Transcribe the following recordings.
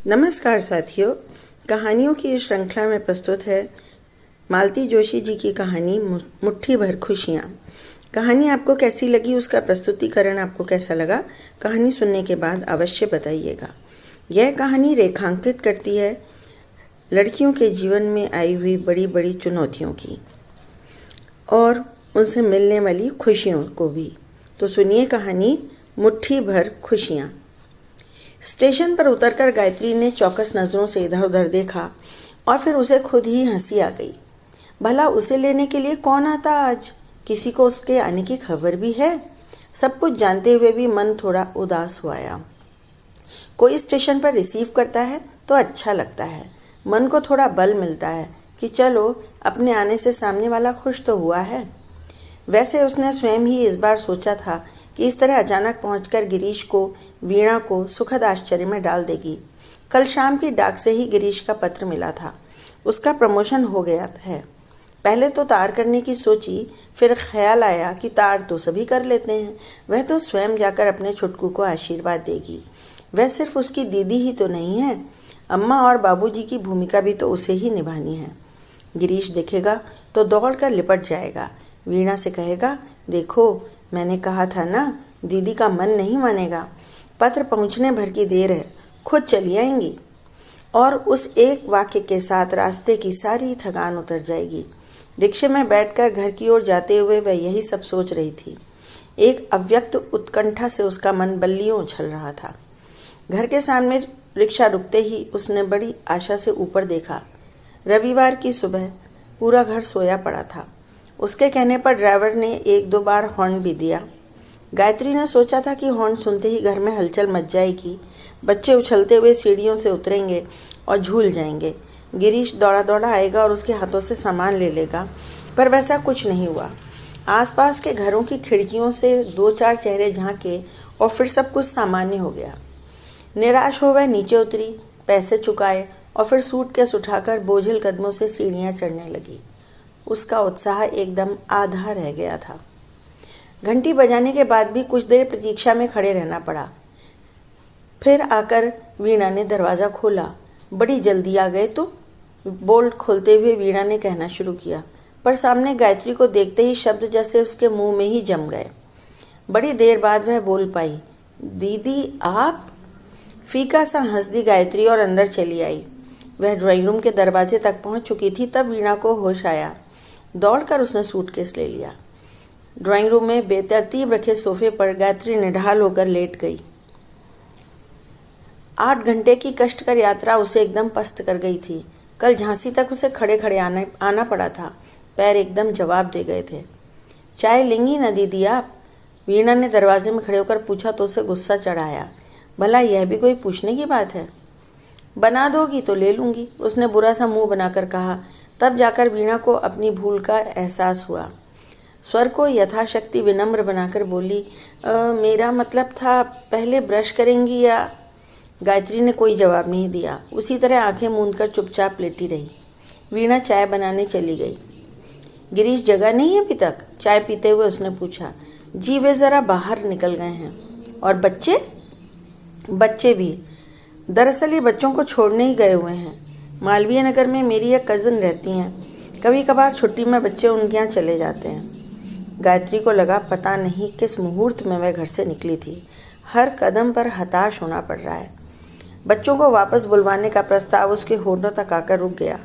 नमस्कार साथियों, कहानियों की इस श्रृंखला में प्रस्तुत है मालती जोशी जी की कहानी मुट्ठी भर खुशियाँ। कहानी आपको कैसी लगी, उसका प्रस्तुतिकरण आपको कैसा लगा, कहानी सुनने के बाद अवश्य बताइएगा। यह कहानी रेखांकित करती है लड़कियों के जीवन में आई हुई बड़ी बड़ी चुनौतियों की और उनसे मिलने वाली खुशियों को भी। तो सुनिए कहानी मुट्ठी भर खुशियाँ। स्टेशन पर उतरकर गायत्री ने चौकस नज़रों से इधर उधर देखा और फिर उसे खुद ही हंसी आ गई। भला उसे लेने के लिए कौन आता आज? किसी को उसके आने की खबर भी है? सब कुछ जानते हुए भी मन थोड़ा उदास हुआ। कोई स्टेशन पर रिसीव करता है तो अच्छा लगता है, मन को थोड़ा बल मिलता है कि चलो अपने आने से सामने वाला खुश तो हुआ है। वैसे उसने स्वयं ही इस बार सोचा था कि इस तरह अचानक पहुंचकर गिरीश को, वीणा को सुखद आश्चर्य में डाल देगी। कल शाम की डाक से ही गिरीश का पत्र मिला था, उसका प्रमोशन हो गया है। पहले तो तार करने की सोची, फिर ख्याल आया कि तार तो सभी कर लेते हैं, वह तो स्वयं जाकर अपने छुटकू को आशीर्वाद देगी। वह सिर्फ उसकी दीदी ही तो नहीं है, अम्मा और बाबूजी की भूमिका भी तो उसे ही निभानी है। गिरीश देखेगा तो दौड़ कर लिपट जाएगा, वीणा से कहेगा, देखो मैंने कहा था ना, दीदी का मन नहीं मानेगा, पत्र पहुंचने भर की देर है, खुद चली आएंगी। और उस एक वाक्य के साथ रास्ते की सारी थकान उतर जाएगी। रिक्शे में बैठकर घर की ओर जाते हुए वह यही सब सोच रही थी। एक अव्यक्त उत्कंठा से उसका मन बल्लियों उछल रहा था। घर के सामने रिक्शा रुकते ही उसने बड़ी आशा से ऊपर देखा। रविवार की सुबह पूरा घर सोया पड़ा था। उसके कहने पर ड्राइवर ने 1-2 बार हॉर्न भी दिया। गायत्री ने सोचा था कि हॉर्न सुनते ही घर में हलचल मच जाएगी, बच्चे उछलते हुए सीढ़ियों से उतरेंगे और झूल जाएंगे। गिरीश दौड़ा दौड़ा आएगा और उसके हाथों से सामान ले लेगा, पर वैसा कुछ नहीं हुआ। आसपास के घरों की खिड़कियों से 2-4 चेहरे झांके और फिर सब कुछ सामान्य हो गया। निराश हो वह नीचे उतरी, पैसे चुकाए और फिर सूटकेस उठाकर बोझिल कदमों से सीढ़ियाँ चढ़ने लगी। उसका उत्साह एकदम आधा रह गया था। घंटी बजाने के बाद भी कुछ देर प्रतीक्षा में खड़े रहना पड़ा। फिर आकर वीणा ने दरवाज़ा खोला। बड़ी जल्दी आ गए तो? बोल्ट खोलते हुए वीणा ने कहना शुरू किया, पर सामने गायत्री को देखते ही शब्द जैसे उसके मुंह में ही जम गए। बड़ी देर बाद वह बोल पाई, दीदी आप? फीका सा हंस दी गायत्री और अंदर चली आई। वह ड्राइंग रूम के दरवाजे तक पहुंच चुकी थी, तब वीणा को होश आया। दौड़कर उसने सूटकेस ले लिया। ड्राइंग रूम में बेतरतीब रखे सोफे पर गायत्री निढाल होकर लेट गई। 8 घंटे की कष्टकर यात्रा उसे एकदम पस्त कर गई थी। कल झांसी तक उसे खड़े खड़े आना पड़ा था। पैर एकदम जवाब दे गए थे। चाय लेंगी ना दीदी आप? वीणा ने दरवाजे में खड़े होकर पूछा तो उसे गुस्सा चढ़ाया। भला यह भी कोई पूछने की बात है? बना दोगी तो ले लूँगी, उसने बुरा सा मुंह बनाकर कहा। तब जाकर वीणा को अपनी भूल का एहसास हुआ। स्वर को यथाशक्ति विनम्र बनाकर बोली, मेरा मतलब था पहले ब्रश करेंगी या? गायत्री ने कोई जवाब नहीं दिया, उसी तरह आंखें मूंदकर चुपचाप लेटी रही। वीणा चाय बनाने चली गई। गिरीश जगा नहीं है अभी तक? चाय पीते हुए उसने पूछा। जी वे ज़रा बाहर निकल गए हैं। और बच्चे? बच्चे भी। दरअसल ये बच्चों को छोड़ने ही गए हुए हैं। मालवीय नगर में मेरी एक कज़न रहती हैं, कभी कभार छुट्टी में बच्चे उनके यहाँ चले जाते हैं। गायत्री को लगा पता नहीं किस मुहूर्त में वह घर से निकली थी। हर कदम पर हताश होना पड़ रहा है। बच्चों को वापस बुलवाने का प्रस्ताव उसके होठों तक आकर रुक गया।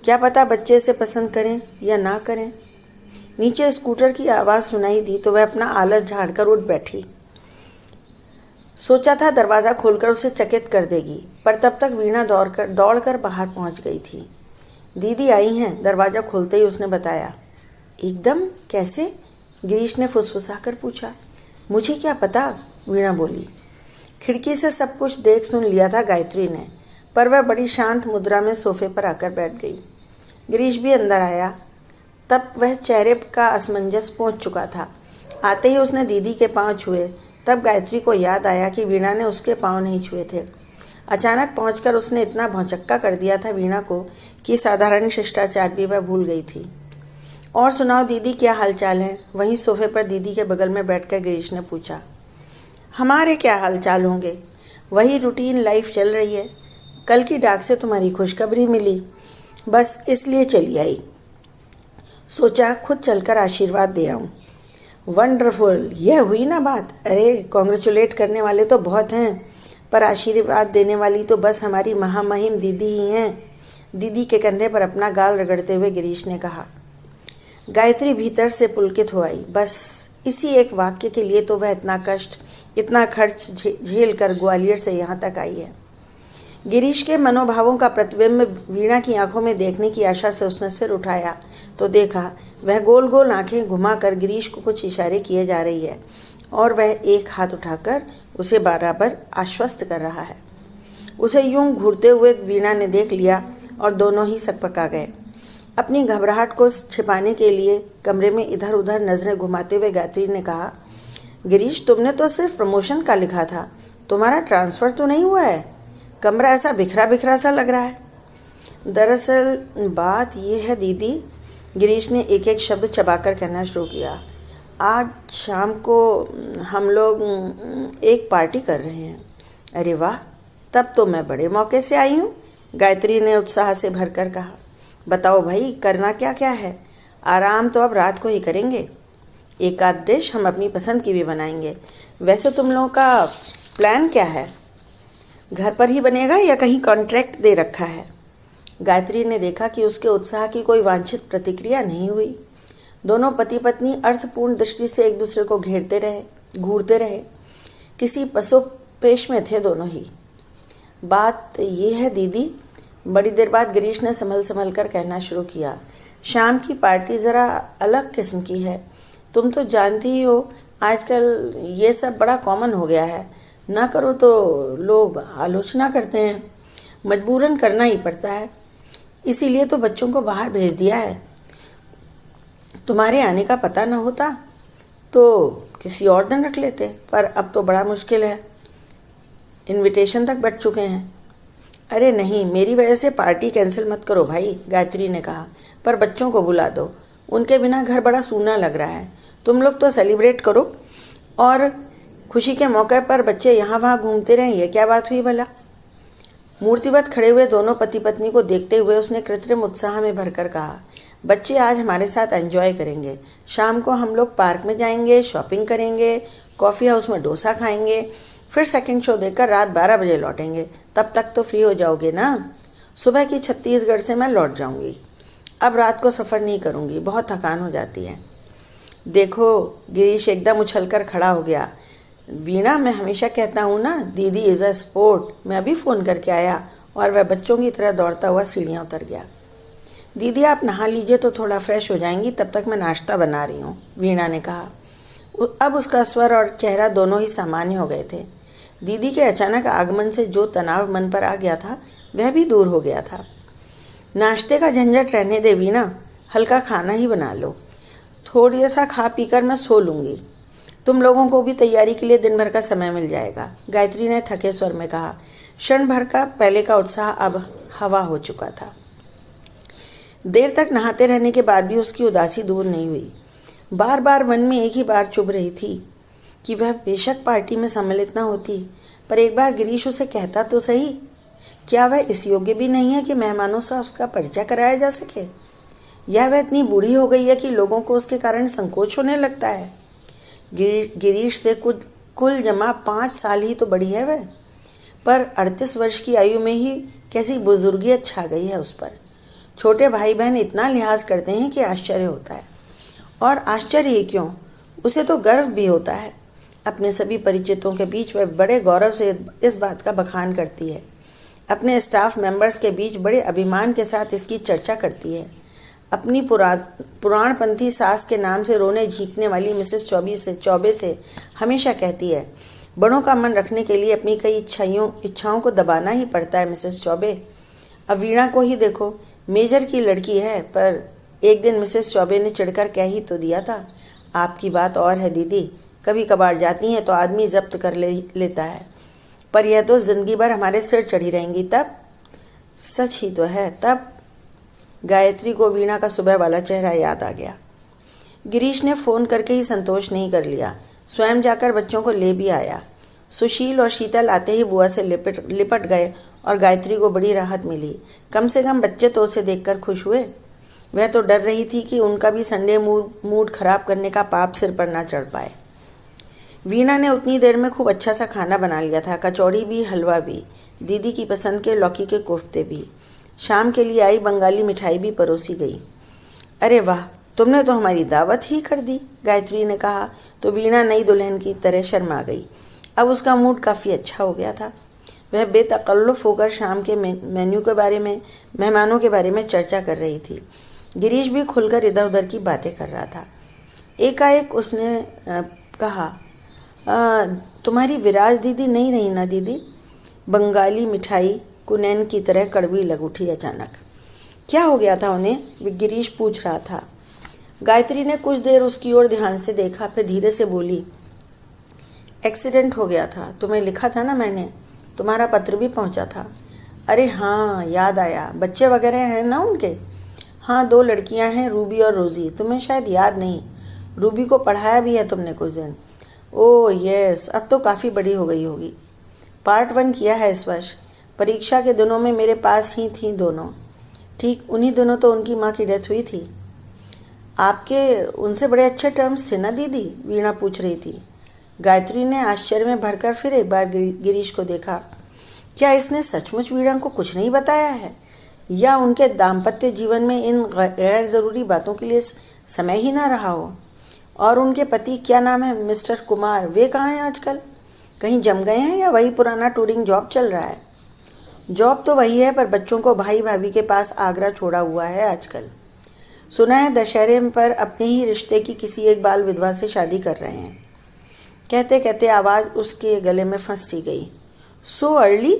क्या पता बच्चे इसे पसंद करें या ना करें। नीचे स्कूटर की आवाज़ सुनाई दी तो वह अपना आलस झाड़कर उठ बैठी। सोचा था दरवाज़ा खोलकर उसे चकित कर देगी, पर तब तक वीणा दौड़कर बाहर पहुंच गई थी। दीदी आई हैं, दरवाज़ा खोलते ही उसने बताया। एकदम कैसे? गिरीश ने फुसफुसाकर पूछा। मुझे क्या पता, वीणा बोली। खिड़की से सब कुछ देख सुन लिया था गायत्री ने, पर वह बड़ी शांत मुद्रा में सोफे पर आकर बैठ गई। गिरीश भी अंदर आया। तब वह चेहरे का असमंजस पहुंच चुका था। आते ही उसने दीदी के पांव छुए। तब गायत्री को याद आया कि वीणा ने उसके पांव नहीं छुए थे। अचानक पहुंचकर उसने इतना भौचक्का कर दिया था वीणा को कि साधारण शिष्टाचार भी वह भूल गई थी। और सुनाओ दीदी, क्या हालचाल है? वहीं सोफे पर दीदी के बगल में बैठकर गिरीश ने पूछा। हमारे क्या हालचाल होंगे, वही रूटीन लाइफ चल रही है। कल की डाक से तुम्हारी खुशखबरी मिली, बस इसलिए चली आई। सोचा खुद चलकर आशीर्वाद दे आऊं। वंडरफुल, यह हुई ना बात। अरे कॉन्ग्रेचुलेट करने वाले तो बहुत हैं, पर आशीर्वाद देने वाली तो बस हमारी महामहिम दीदी ही हैं। दीदी के कंधे पर अपना गाल रगड़ते हुए गिरीश ने कहा। गायत्री भीतर से पुलकित हो आई। बस इसी एक वाक्य के लिए तो वह इतना कष्ट, इतना खर्च झेल कर ग्वालियर से यहाँ तक आई है। गिरीश के मनोभावों का प्रतिबिंब वीणा की आंखों में देखने की आशा से उसने सिर उठाया तो देखा वह गोल गोल आंखें घुमाकर गिरीश को कुछ इशारे किए जा रही है और वह एक हाथ उठाकर उसे बराबर आश्वस्त कर रहा है। उसे यूं घूरते हुए वीणा ने देख लिया और दोनों ही सकपका गए। अपनी घबराहट को छिपाने के लिए कमरे में इधर उधर नजरें घुमाते हुए गायत्री ने कहा, गिरीश तुमने तो सिर्फ प्रमोशन का लिखा था, तुम्हारा ट्रांसफ़र तो नहीं हुआ है? कमरा ऐसा बिखरा बिखरा सा लग रहा है। दरअसल बात यह है दीदी, गिरीश ने एक एक शब्द चबाकर कहना शुरू किया। आज शाम को हम लोग एक पार्टी कर रहे हैं। अरे वाह, तब तो मैं बड़े मौके से आई हूँ, गायत्री ने उत्साह से भरकर कहा। बताओ भाई, करना क्या क्या है? आराम तो अब रात को ही करेंगे। एक आध डिश हम अपनी पसंद की भी बनाएंगे। वैसे तुम लोगों का प्लान क्या है? घर पर ही बनेगा या कहीं कॉन्ट्रैक्ट दे रखा है? गायत्री ने देखा कि उसके उत्साह की कोई वांछित प्रतिक्रिया नहीं हुई। दोनों पति पत्नी अर्थपूर्ण दृष्टि से एक दूसरे को घूरते रहे। किसी पसोपेश में थे दोनों ही। बात यह है दीदी, बड़ी देर बाद गिरीश ने संभल कर कहना शुरू किया। शाम की पार्टी ज़रा अलग किस्म की है। तुम तो जानती ही हो, आजकल ये सब बड़ा कॉमन हो गया है। ना करो तो लोग आलोचना करते हैं, मजबूरन करना ही पड़ता है। इसीलिए तो बच्चों को बाहर भेज दिया है। तुम्हारे आने का पता न होता तो किसी और दिन रख लेते, पर अब तो बड़ा मुश्किल है। इनविटेशन तक बच चुके हैं। अरे नहीं, मेरी वजह से पार्टी कैंसिल मत करो भाई, गायत्री ने कहा, पर बच्चों को बुला दो। उनके बिना घर बड़ा सूना लग रहा है। तुम लोग तो सेलिब्रेट करो और खुशी के मौके पर बच्चे यहाँ वहाँ घूमते रहें। ये क्या बात हुई भला? मूर्तिवत खड़े हुए दोनों पति पत्नी को देखते हुए उसने कृत्रिम उत्साह में भरकर कहा, बच्चे आज हमारे साथ एंजॉय करेंगे। शाम को हम लोग पार्क में जाएंगे, शॉपिंग करेंगे, कॉफ़ी हाउस में डोसा खाएंगे, फिर सेकंड शो देखकर रात 12 बजे लौटेंगे। तब तक तो फ्री हो जाओगे ना? सुबह की छत्तीसगढ़ से मैं लौट जाऊंगी। अब रात को सफ़र नहीं करूंगी, बहुत थकान हो जाती है। देखो, गिरीश एकदम उछलकर खड़ा हो गया। वीणा, मैं हमेशा कहता हूँ ना, दीदी इज़ अ स्पोर्ट। मैं अभी फ़ोन करके आया। और वह बच्चों की तरह दौड़ता हुआ सीढ़ियाँ उतर गया। दीदी आप नहा लीजिए तो थोड़ा फ्रेश हो जाएंगी, तब तक मैं नाश्ता बना रही हूँ, वीणा ने कहा। अब उसका स्वर और चेहरा दोनों ही सामान्य हो गए थे। दीदी के अचानक आगमन से जो तनाव मन पर आ गया था वह भी दूर हो गया था। नाश्ते का झंझट रहने दे वीणा, हल्का खाना ही बना लो। थोड़ी सा खा पीकर मैं सो लूँगी। तुम लोगों को भी तैयारी के लिए दिन भर का समय मिल जाएगा, गायत्री ने थके स्वर में कहा। क्षण भर का पहले का उत्साह अब हवा हो चुका था। देर तक नहाते रहने के बाद भी उसकी उदासी दूर नहीं हुई। बार बार मन में एक ही बात चुभ रही थी कि वह बेशक पार्टी में सम्मिलित न होती, पर एक बार गिरीश उसे कहता तो सही। क्या वह इस योग्य भी नहीं है कि मेहमानों से उसका परिचय कराया जा सके? या वह इतनी बूढ़ी हो गई है कि लोगों को उसके कारण संकोच होने लगता है? गिरीश से कुल जमा 5 साल ही तो बड़ी है वह, पर 38 वर्ष की आयु में ही कैसी बुजुर्गियत छा गई है उस पर। छोटे भाई बहन इतना लिहाज करते हैं कि आश्चर्य होता है। और आश्चर्य ही क्यों, उसे तो गर्व भी होता है। अपने सभी परिचितों के बीच वह बड़े गौरव से इस बात का बखान करती है। अपने स्टाफ मेंबर्स के बीच बड़े अभिमान के साथ इसकी चर्चा करती है। अपनी पुराणपंथी सास के नाम से रोने झींकने वाली मिसेस चौबे से हमेशा कहती है, बड़ों का मन रखने के लिए अपनी कई इच्छाओं को दबाना ही पड़ता है मिसेस चौबे। अब वीणा को ही देखो, मेजर की लड़की है, पर एक दिन मिसेस चौबे ने चिढ़कर कह ही तो दिया था, आपकी बात और है दीदी, कभी कभार जाती हैं तो आदमी जब्त कर लेता है, पर यह तो जिंदगी भर हमारे सिर चढ़ी रहेंगी। तब सच ही तो है। तब गायत्री को वीणा का सुबह वाला चेहरा याद आ गया। गिरीश ने फ़ोन करके ही संतोष नहीं कर लिया, स्वयं जाकर बच्चों को ले भी आया। सुशील और शीतल आते ही बुआ से लिपट गए और गायत्री को बड़ी राहत मिली। कम से कम बच्चे तो उसे देखकर खुश हुए। वह तो डर रही थी कि उनका भी संडे मूड खराब करने का पाप सिर पर ना चढ़ पाए। वीणा ने उतनी देर में खूब अच्छा सा खाना बना लिया था, कचौड़ी भी, हलवा भी, दीदी की पसंद के लौकी के कोफ्ते भी। शाम के लिए आई बंगाली मिठाई भी परोसी गई। अरे वाह, तुमने तो हमारी दावत ही कर दी, गायत्री ने कहा तो वीणा नई दुल्हन की तरह शर्मा गई। अब उसका मूड काफ़ी अच्छा हो गया था। वह बेतकल्लुफ़ होकर शाम के मेन्यू के बारे में, मेहमानों के बारे में चर्चा कर रही थी। गिरीश भी खुलकर इधर उधर की बातें कर रहा था। एकाएक उसने कहा, तुम्हारी विराज दीदी नहीं रही ना दीदी? बंगाली मिठाई कुनैन की तरह कड़वी लग उठी अचानक। क्या हो गया था उन्हें? गिरीश पूछ रहा था। गायत्री ने कुछ देर उसकी ओर ध्यान से देखा, फिर धीरे से बोली, एक्सीडेंट हो गया था, तुम्हें लिखा था ना मैंने, तुम्हारा पत्र भी पहुंचा था। अरे हाँ, याद आया। बच्चे वगैरह हैं ना उनके? हाँ, 2 लड़कियां हैं, रूबी और रोजी। तुम्हें शायद याद नहीं, रूबी को पढ़ाया भी है तुमने कुछ दिन। ओह यस, अब तो काफ़ी बड़ी हो गई होगी। पार्ट 1 किया है इस वर्ष। परीक्षा के दिनों में मेरे पास ही थी दोनों। ठीक उन्हीं दिनों तो उनकी माँ की डेथ हुई थी। आपके उनसे बड़े अच्छे टर्म्स थे ना दीदी? वीणा पूछ रही थी। गायत्री ने आश्चर्य में भरकर फिर एक बार गिरीश को देखा। क्या इसने सचमुच वीणा को कुछ नहीं बताया है, या उनके दाम्पत्य जीवन में इन गैर ज़रूरी बातों के लिए समय ही ना रहा हो? और उनके पति, क्या नाम है, मिस्टर कुमार, वे कहाँ हैं आजकल? कहीं जम गए हैं या वही पुराना टूरिंग जॉब चल रहा है? जॉब तो वही है, पर बच्चों को भाई भाभी के पास आगरा छोड़ा हुआ है आजकल। सुना है दशहरे पर अपने ही रिश्ते की किसी एक बाल विधवा से शादी कर रहे हैं। कहते कहते आवाज़ उसके गले में फंस सी गई। So early?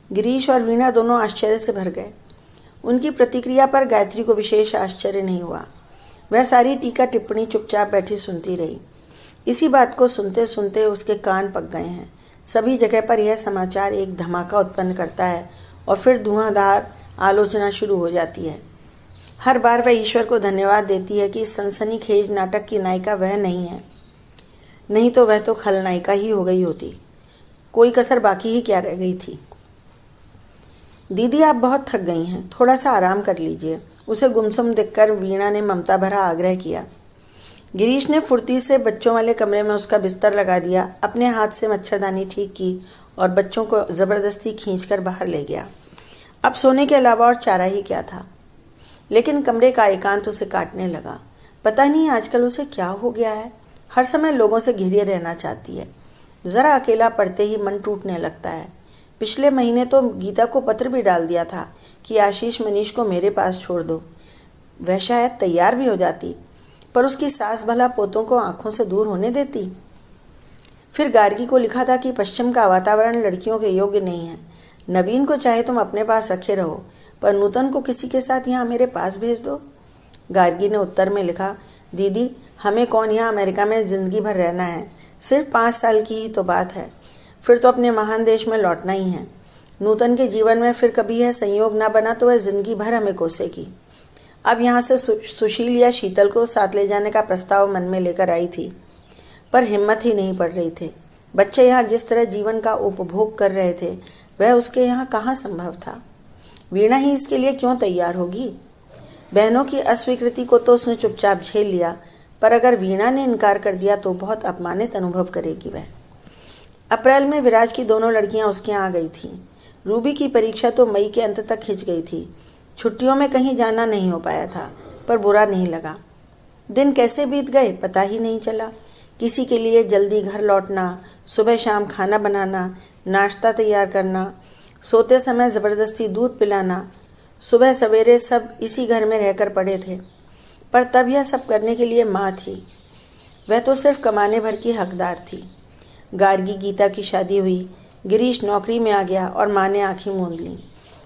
गिरीश और वीणा दोनों आश्चर्य से भर गए। उनकी प्रतिक्रिया पर गायत्री को विशेष आश्चर्य नहीं हुआ। वह सारी टीका टिप्पणी चुपचाप बैठी सुनती रही। इसी बात को सुनते सुनते उसके कान पक गए हैं। सभी जगह पर यह समाचार एक धमाका उत्पन्न करता है और फिर धुआंधार आलोचना शुरू हो जाती है। हर बार वह ईश्वर को धन्यवाद देती है कि इस सनसनीखेज नाटक की नायिका वह नहीं है, नहीं तो वह तो खलनायिका ही हो गई होती। कोई कसर बाकी ही क्या रह गई थी। दीदी, आप बहुत थक गई हैं, थोड़ा सा आराम कर लीजिए, उसे गुमसुम देखकर वीणा ने ममता भरा आग्रह किया। गिरीश ने फुर्ती से बच्चों वाले कमरे में उसका बिस्तर लगा दिया, अपने हाथ से मच्छरदानी ठीक की और बच्चों को ज़बरदस्ती खींचकर बाहर ले गया। अब सोने के अलावा और चारा ही क्या था। लेकिन कमरे का एकांत उसे काटने लगा। पता नहीं आजकल उसे क्या हो गया है, हर समय लोगों से घिरे रहना चाहती है। ज़रा अकेला पड़ते ही मन टूटने लगता है। पिछले महीने तो गीता को पत्र भी डाल दिया था कि आशीष मनीष को मेरे पास छोड़ दो। वह शायद तैयार भी हो जाती, पर उसकी सास भला पोतों को आंखों से दूर होने देती। फिर गार्गी को लिखा था कि पश्चिम का वातावरण लड़कियों के योग्य नहीं है। नवीन को चाहे तुम अपने पास रखे रहो, पर नूतन को किसी के साथ यहाँ मेरे पास भेज दो। गार्गी ने उत्तर में लिखा, दीदी, हमें कौन यहाँ अमेरिका में ज़िंदगी भर रहना है, सिर्फ 5 साल की ही तो बात है, फिर तो अपने महान देश में लौटना ही है। नूतन के जीवन में फिर कभी यह संयोग ना बना तो वह ज़िंदगी भर हमें कोसेगी। अब यहाँ से सुशील या शीतल को साथ ले जाने का प्रस्ताव मन में लेकर आई थी, पर हिम्मत ही नहीं पड़ रही थी। बच्चे यहाँ जिस तरह जीवन का उपभोग कर रहे थे, वह उसके यहाँ कहाँ संभव था। वीणा ही इसके लिए क्यों तैयार होगी। बहनों की अस्वीकृति को तो उसने चुपचाप झेल लिया, पर अगर वीणा ने इनकार कर दिया तो बहुत अपमानित अनुभव करेगी वह। अप्रैल में विराज की दोनों लड़कियां उसके यहाँ आ गई थीं। रूबी की परीक्षा तो मई के अंत तक खिंच गई थी। छुट्टियों में कहीं जाना नहीं हो पाया था, पर बुरा नहीं लगा। दिन कैसे बीत गए पता ही नहीं चला। किसी के लिए जल्दी घर लौटना, सुबह शाम खाना बनाना, नाश्ता तैयार करना, सोते समय ज़बरदस्ती दूध पिलाना, सुबह सवेरे सब इसी घर में रहकर पड़े थे। पर तब यह सब करने के लिए माँ थी। वह तो सिर्फ कमाने भर की हकदार थी। गार्गी गीता की शादी हुई, गिरीश नौकरी में आ गया और माँ ने आँखें मूंद लीं,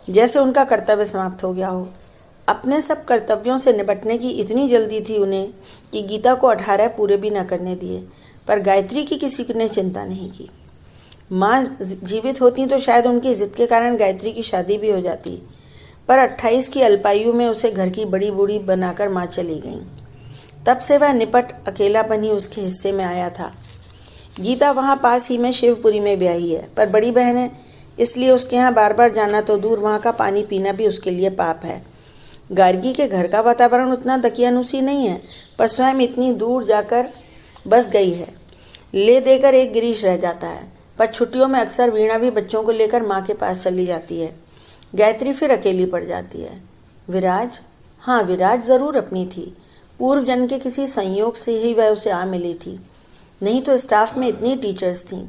जैसे उनका कर्तव्य समाप्त हो गया हो। अपने सब कर्तव्यों से निपटने की इतनी जल्दी थी उन्हें कि गीता को 18 पूरे भी न करने दिए, पर गायत्री की किसी ने चिंता नहीं की। माँ जीवित होती तो शायद उनकी जिद के कारण गायत्री की शादी भी हो जाती, पर 28 की अल्पायु में उसे घर की बड़ी बूढ़ी बनाकर माँ चली गई। तब से वह निपट अकेलापन ही उसके हिस्से में आया था। गीता वहाँ पास ही में शिवपुरी में ब्याही है, पर बड़ी बहन है, इसलिए उसके यहाँ बार बार जाना तो दूर, वहाँ का पानी पीना भी उसके लिए पाप है। गार्गी के घर का वातावरण उतना दकियानुसी नहीं है, पर स्वयं इतनी दूर जाकर बस गई है। ले देकर एक गिरीश रह जाता है, पर छुट्टियों में अक्सर वीणा भी बच्चों को लेकर माँ के पास चली जाती है। गायत्री फिर अकेली पड़ जाती है। विराज, हाँ विराज ज़रूर अपनी थी। पूर्व जन्म के किसी संयोग से ही वह उसे आ मिली थी। नहीं तो स्टाफ में इतनी टीचर्स थीं,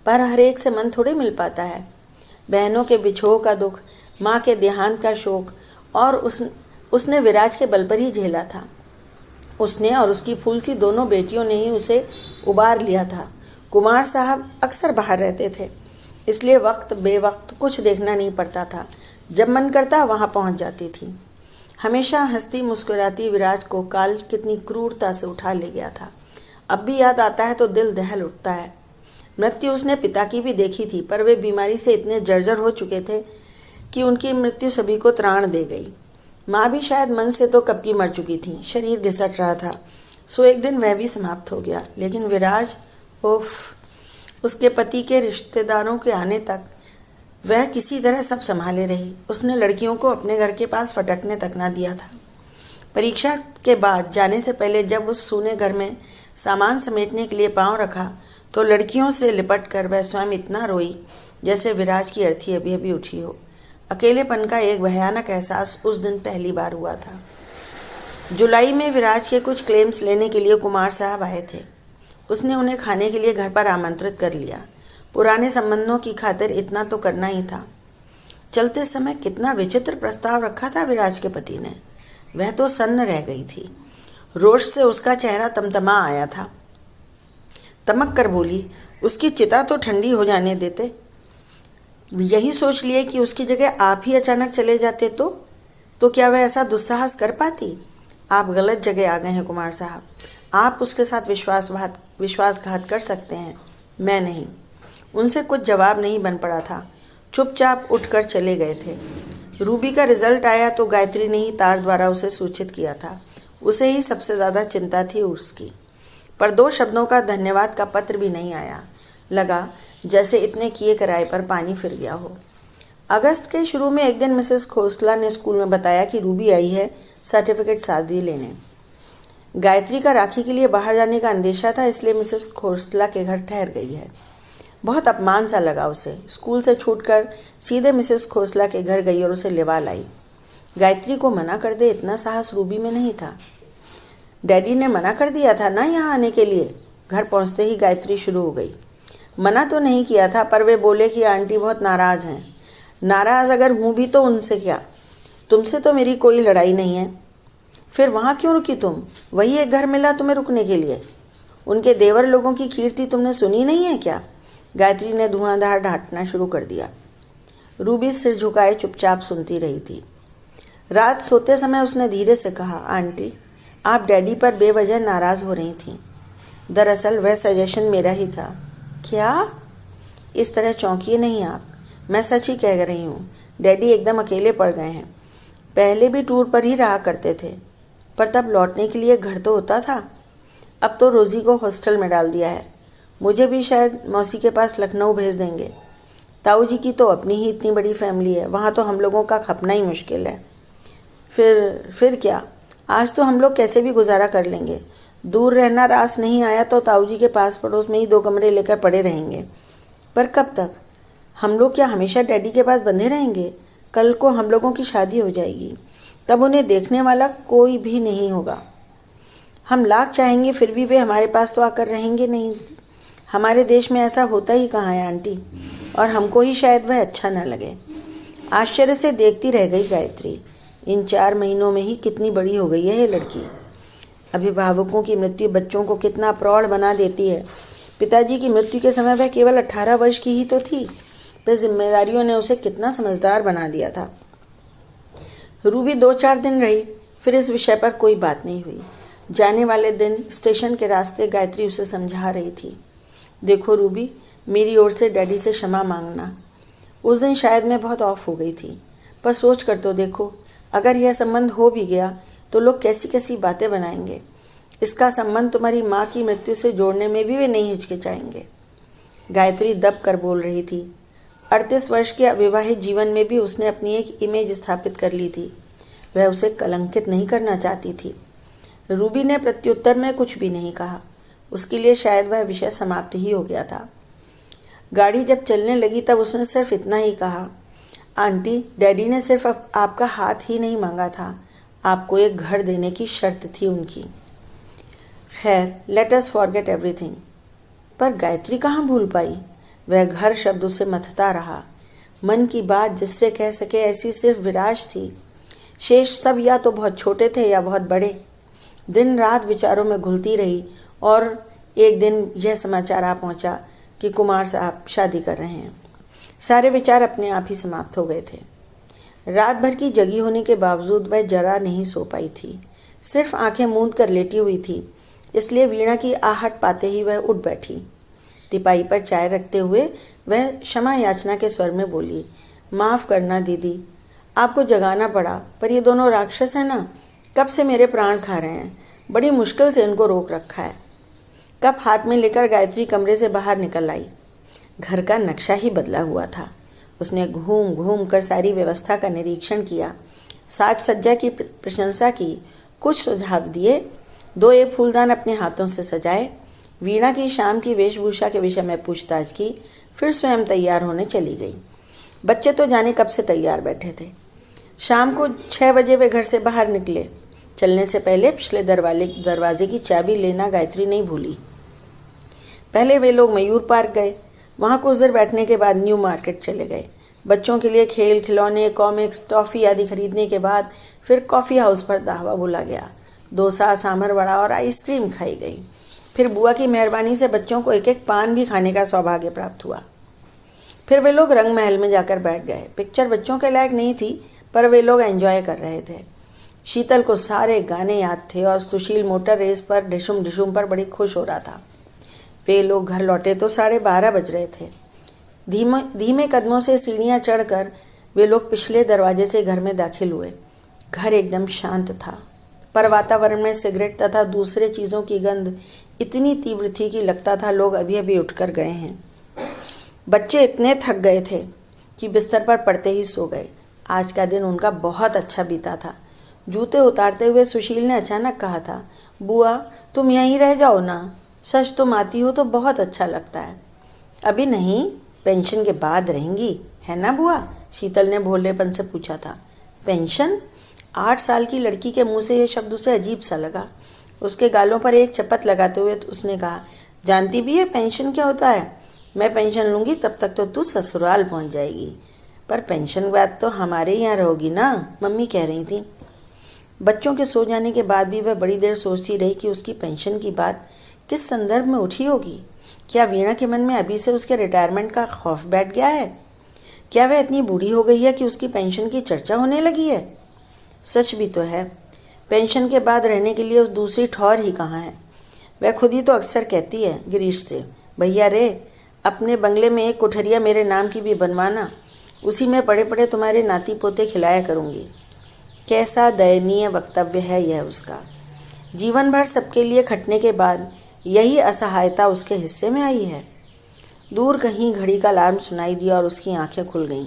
पर हर एक से मन थोड़े मिल पाता है। बहनों के बिछोह का दुख, माँ के देहांत का शोक, और उसने विराज के बल पर ही झेला था। उसने और उसकी फूल सी दोनों बेटियों ने ही उसे उबार लिया था। कुमार साहब अक्सर बाहर रहते थे, इसलिए वक्त बेवक्त कुछ देखना नहीं पड़ता था। जब मन करता वहाँ पहुँच जाती थी। हमेशा हंसती मुस्कुराती विराज को काल कितनी क्रूरता से उठा ले गया था। अब भी याद आता है तो दिल दहल उठता है। मृत्यु उसने पिता की भी देखी थी, पर वे बीमारी से इतने जर्जर हो चुके थे कि उनकी मृत्यु सभी को त्राण दे गई। माँ भी शायद मन से तो कब की मर चुकी थी, शरीर घिसट रहा था, सो एक दिन वह भी समाप्त हो गया। लेकिन विराज, उफ, उसके पति के रिश्तेदारों के आने तक वह किसी तरह सब संभाले रही। उसने लड़कियों को अपने घर के पास फटकने तक ना दिया था। परीक्षा के बाद जाने से पहले जब उस सूने घर में सामान समेटने के लिए पांव रखा तो लड़कियों से लिपट कर वह स्वयं इतना रोई जैसे विराज की अर्थी अभी अभी उठी हो। अकेलेपन का एक भयानक एहसास उस दिन पहली बार हुआ था। जुलाई में विराज के कुछ क्लेम्स लेने के लिए कुमार साहब आए थे। उसने उन्हें खाने के लिए घर पर आमंत्रित कर लिया। पुराने संबंधों की खातिर इतना तो करना ही था। चलते समय कितना विचित्र प्रस्ताव रखा था विराज के पति ने। वह तो सन्न रह गई थी। रोष से उसका चेहरा तमतमा आया था। तमक कर बोली, उसकी चिता तो ठंडी हो जाने देते। यही सोच लिए कि उसकी जगह आप ही अचानक चले जाते तो क्या वह ऐसा दुस्साहस कर पाती? आप गलत जगह आ गए हैं कुमार साहब। आप उसके साथ विश्वासघात कर सकते हैं, मैं नहीं। उनसे कुछ जवाब नहीं बन पड़ा था। चुपचाप उठकर चले गए थे। रूबी का रिजल्ट आया तो गायत्री ने ही तार द्वारा उसे सूचित किया था। उसे ही सबसे ज़्यादा चिंता थी उसकी। पर 2 शब्दों का धन्यवाद का पत्र भी नहीं आया। लगा जैसे इतने किए कराए पर पानी फिर गया हो। अगस्त के शुरू में एक दिन मिसेस खोसला ने स्कूल में बताया कि रूबी आई है सर्टिफिकेट शादी लेने। गायत्री का राखी के लिए बाहर जाने का अंदेशा था, इसलिए मिसेस खोसला के घर ठहर गई है। बहुत अपमान सा लगा उसे। स्कूल से छूटकर सीधे मिसेस खोसला के घर गई और उसे लिवा लाई। गायत्री को मना कर दे इतना साहस रूबी में नहीं था। डैडी ने मना कर दिया था ना यहाँ आने के लिए। घर पहुँचते ही गायत्री शुरू हो गई। मना तो नहीं किया था, पर वे बोले कि आंटी बहुत नाराज़ हैं। नाराज़ अगर हूँ भी तो उनसे क्या? तुमसे तो मेरी कोई लड़ाई नहीं है। फिर वहाँ क्यों रुकी तुम? वही एक घर मिला तुम्हें रुकने के लिए। उनके देवर लोगों की कीर्ति तुमने सुनी नहीं है क्या? गायत्री ने धुआंधार डांटना शुरू कर दिया। रूबी सिर झुकाए चुपचाप सुनती रही थी। रात सोते समय उसने धीरे से कहा, आंटी आप डैडी पर बेवजह नाराज़ हो रही थीं। दरअसल वह सजेशन मेरा ही था। क्या? इस तरह चौंकिए नहीं आप, मैं सच ही कह रही हूँ। डैडी एकदम अकेले पड़ गए हैं। पहले भी टूर पर ही रहा करते थे, पर तब लौटने के लिए घर तो होता था। अब तो रोज़ी को हॉस्टल में डाल दिया है। मुझे भी शायद मौसी के पास लखनऊ भेज देंगे। ताऊ जी की तो अपनी ही इतनी बड़ी फैमिली है, वहाँ तो हम लोगों का खपना ही मुश्किल है। फिर क्या? आज तो हम लोग कैसे भी गुजारा कर लेंगे। दूर रहना रास नहीं आया तो ताऊ जी के पास पड़ोस में ही 2 कमरे लेकर पड़े रहेंगे। पर कब तक? हम लोग क्या हमेशा डैडी के पास बंधे रहेंगे? कल को हम लोगों की शादी हो जाएगी, तब उन्हें देखने वाला कोई भी नहीं होगा। हम लाख चाहेंगे फिर भी वे हमारे पास तो आकर रहेंगे नहीं। हमारे देश में ऐसा होता ही कहाँ है आंटी, और हमको ही शायद वह अच्छा न लगे। आश्चर्य से देखती रह गई गायत्री। इन 4 महीनों में ही कितनी बड़ी हो गई है ये लड़की। अभिभावकों की मृत्यु बच्चों को कितना प्रौढ़ बना देती है। पिताजी की मृत्यु के समय वह केवल 18 वर्ष की ही तो थी, पर जिम्मेदारियों ने उसे कितना समझदार बना दिया था। रूबी 2-4 दिन रही, फिर इस विषय पर कोई बात नहीं हुई। जाने वाले दिन स्टेशन के रास्ते गायत्री उसे समझा रही थी, देखो रूबी, मेरी ओर से डैडी से क्षमा मांगना। उस दिन शायद मैं बहुत ऑफ हो गई थी, पर सोच कर तो देखो, अगर यह संबंध हो भी गया तो लोग कैसी कैसी बातें बनाएंगे। इसका संबंध तुम्हारी माँ की मृत्यु से जोड़ने में भी वे नहीं हिचकिचाएंगे। गायत्री दब कर बोल रही थी। 38 वर्ष के अविवाहित जीवन में भी उसने अपनी एक इमेज स्थापित कर ली थी। वह उसे कलंकित नहीं करना चाहती थी। रूबी ने प्रत्युत्तर में कुछ भी नहीं कहा। उसके लिए शायद वह विषय समाप्त ही हो गया था। गाड़ी जब चलने लगी तब उसने सिर्फ इतना ही कहा, आंटी, डैडी ने सिर्फ आपका हाथ ही नहीं मांगा था, आपको एक घर देने की शर्त थी उनकी। खैर, लेट अस फॉरगेट एवरीथिंग। पर गायत्री कहाँ भूल पाई? वह घर शब्द उसे मथता रहा। मन की बात जिससे कह सके ऐसी सिर्फ विराज थी। शेष सब या तो बहुत छोटे थे या बहुत बड़े। दिन रात विचारों में घुलती रही और एक दिन यह समाचार आ पहुंचा कि कुमार साहब शादी कर रहे हैं। सारे विचार अपने आप ही समाप्त हो गए थे। रात भर की जगी होने के बावजूद वह जरा नहीं सो पाई थी। सिर्फ आंखें मूंद कर लेटी हुई थी। इसलिए वीणा की आहट पाते ही वह उठ बैठी। तिपाई पर चाय रखते हुए वह क्षमा याचना के स्वर में बोली, माफ़ करना दीदी, आपको जगाना पड़ा, पर ये दोनों राक्षस हैं ना, कब से मेरे प्राण खा रहे हैं। बड़ी मुश्किल से इनको रोक रखा है। कप हाथ में लेकर गायत्री कमरे से बाहर निकल आई। घर का नक्शा ही बदला हुआ था। उसने घूम घूम कर सारी व्यवस्था का निरीक्षण किया, साज सज्जा की प्रशंसा की, कुछ सुझाव दिए, 2 फूलदान अपने हाथों से सजाए, वीणा की शाम की वेशभूषा के विषय में पूछताछ की, फिर स्वयं तैयार होने चली गई। बच्चे तो जाने कब से तैयार बैठे थे। शाम को 6 बजे वे घर से बाहर निकले। चलने से पहले पिछले दरवाजे की चाबी लेना गायत्री नहीं भूली। पहले वे लोग मयूर पार्क गए। वहाँ कुछ देर बैठने के बाद न्यू मार्केट चले गए। बच्चों के लिए खेल खिलौने, कॉमिक्स, टॉफ़ी आदि खरीदने के बाद फिर कॉफ़ी हाउस पर दावा बोला गया। डोसा, सांभर वड़ा और आइसक्रीम खाई गई। फिर बुआ की मेहरबानी से बच्चों को एक एक पान भी खाने का सौभाग्य प्राप्त हुआ। फिर वे लोग रंग महल में जाकर बैठ गए। पिक्चर बच्चों के लायक नहीं थी, पर वे लोग एंजॉय कर रहे थे। शीतल को सारे गाने याद थे और सुशील मोटर रेस पर ढिशुम ढिशुम पर बड़ी खुश हो रहा था। वे लोग घर लौटे तो 12:30 बज रहे थे। धीमे कदमों से सीढ़ियाँ चढ़कर वे लोग पिछले दरवाजे से घर में दाखिल हुए। घर एकदम शांत था, पर वातावरण में सिगरेट तथा दूसरे चीज़ों की गंध इतनी तीव्र थी कि लगता था लोग अभी अभी उठकर गए हैं। बच्चे इतने थक गए थे कि बिस्तर पर पड़ते ही सो गए। आज का दिन उनका बहुत अच्छा बीता था। जूते उतारते हुए सुशील ने अचानक कहा था, बुआ तुम यहीं रह जाओ ना, सच तुम आती हो तो बहुत अच्छा लगता है। अभी नहीं, पेंशन के बाद रहेंगी, है ना बुआ? शीतल ने भोलेपन से पूछा था। पेंशन? 8 साल की लड़की के मुंह से यह शब्द उसे अजीब सा लगा। उसके गालों पर एक चपत लगाते हुए उसने कहा, जानती भी है पेंशन क्या होता है? मैं पेंशन लूँगी तब तक तो तू ससुराल पहुँच जाएगी, पर पेंशन के बाद तो हमारे यहाँ रहोगी ना, मम्मी कह रही थी। बच्चों के सो जाने के बाद भी वह बड़ी देर सोचती रही कि उसकी पेंशन की बात किस संदर्भ में उठी होगी। क्या वीणा के मन में अभी से उसके रिटायरमेंट का खौफ बैठ गया है? क्या वह इतनी बूढ़ी हो गई है कि उसकी पेंशन की चर्चा होने लगी है? सच भी तो है, पेंशन के बाद रहने के लिए उस दूसरी ठौर ही कहाँ है। वह खुद ही तो अक्सर कहती है गिरीश से, भैया रे, अपने बंगले में एक कोठरिया मेरे नाम की भी बनवाना, उसी में पड़े पड़े तुम्हारे नाती पोते खिलाया करूँगी। कैसा दयनीय वक्तव्य है यह उसका। जीवन भर सबके लिए खटने के बाद यही असहायता उसके हिस्से में आई है। दूर कहीं घड़ी का अलार्म सुनाई दिया और उसकी आंखें खुल गईं।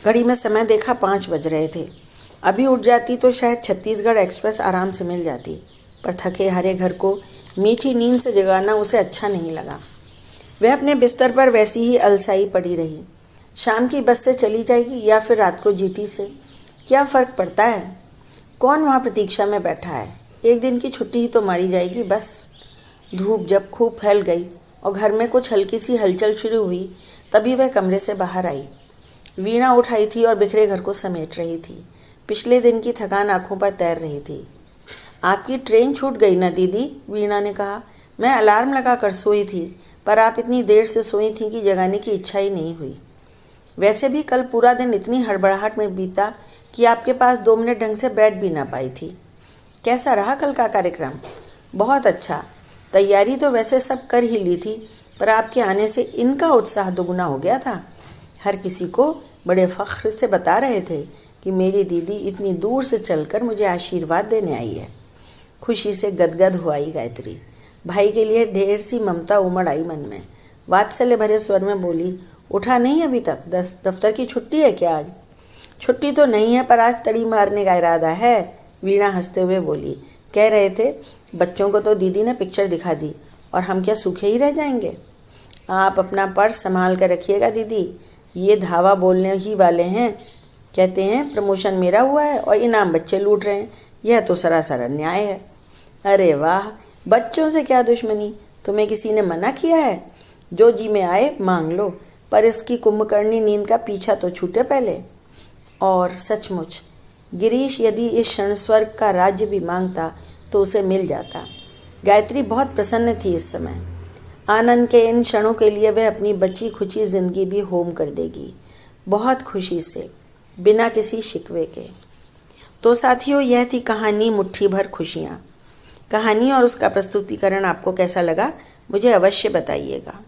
घड़ी में समय देखा, 5 बज रहे थे। अभी उठ जाती तो शायद छत्तीसगढ़ एक्सप्रेस आराम से मिल जाती, पर थके हारे घर को मीठी नींद से जगाना उसे अच्छा नहीं लगा। वह अपने बिस्तर पर वैसी ही अलसाई पड़ी रही। शाम की बस से चली जाएगी या फिर रात को जीटी से, क्या फ़र्क पड़ता है? कौन वहाँ प्रतीक्षा में बैठा है? एक दिन की छुट्टी ही तो मारी जाएगी बस। धूप जब खूब फैल गई और घर में कुछ हल्की सी हलचल शुरू हुई, तभी वह कमरे से बाहर आई। वीणा उठ आई थी और बिखरे घर को समेट रही थी। पिछले दिन की थकान आंखों पर तैर रही थी। आपकी ट्रेन छूट गई ना दीदी? वीणा ने कहा। मैं अलार्म लगा कर सोई थी, पर आप इतनी देर से सोई थी कि जगाने की इच्छा ही नहीं हुई। वैसे भी कल पूरा दिन इतनी हड़बड़ाहट में बीता कि आपके पास 2 मिनट ढंग से बैठ भी ना पाई थी। कैसा रहा कल का कार्यक्रम? बहुत अच्छा। तैयारी तो वैसे सब कर ही ली थी, पर आपके आने से इनका उत्साह दोगुना हो गया था। हर किसी को बड़े फख्र से बता रहे थे कि मेरी दीदी इतनी दूर से चलकर मुझे आशीर्वाद देने आई है। खुशी से गदगद हो आई गायत्री। भाई के लिए ढेर सी ममता उमड़ आई मन में। वात्सल्य भरे स्वर में बोली, उठा नहीं अभी तक? दफ्तर की छुट्टी है क्या आज? छुट्टी तो नहीं है, पर आज तड़ी मारने का इरादा है, वीणा हंसते हुए बोली। कह रहे थे बच्चों को तो दीदी ने पिक्चर दिखा दी, और हम क्या सूखे ही रह जाएंगे? आप अपना पर्स संभाल कर रखिएगा दीदी, ये धावा बोलने ही वाले हैं। कहते हैं प्रमोशन मेरा हुआ है और इनाम बच्चे लूट रहे हैं, यह तो सरासर अन्याय है। अरे वाह, बच्चों से क्या दुश्मनी? तुम्हें किसी ने मना किया है? जो जी में आए मांग लो, पर इसकी कुंभकर्णी नींद का पीछा तो छूटे पहले। और सचमुच गिरीश यदि इस क्षण स्वर्ग का राज्य भी मांगता तो उसे मिल जाता। गायत्री बहुत प्रसन्न थी इस समय। आनंद के इन क्षणों के लिए वह अपनी बची खुची जिंदगी भी होम कर देगी, बहुत खुशी से, बिना किसी शिकवे के। तो साथियों, यह थी कहानी मुट्ठी भर खुशियाँ। कहानी और उसका प्रस्तुतिकरण आपको कैसा लगा, मुझे अवश्य बताइएगा।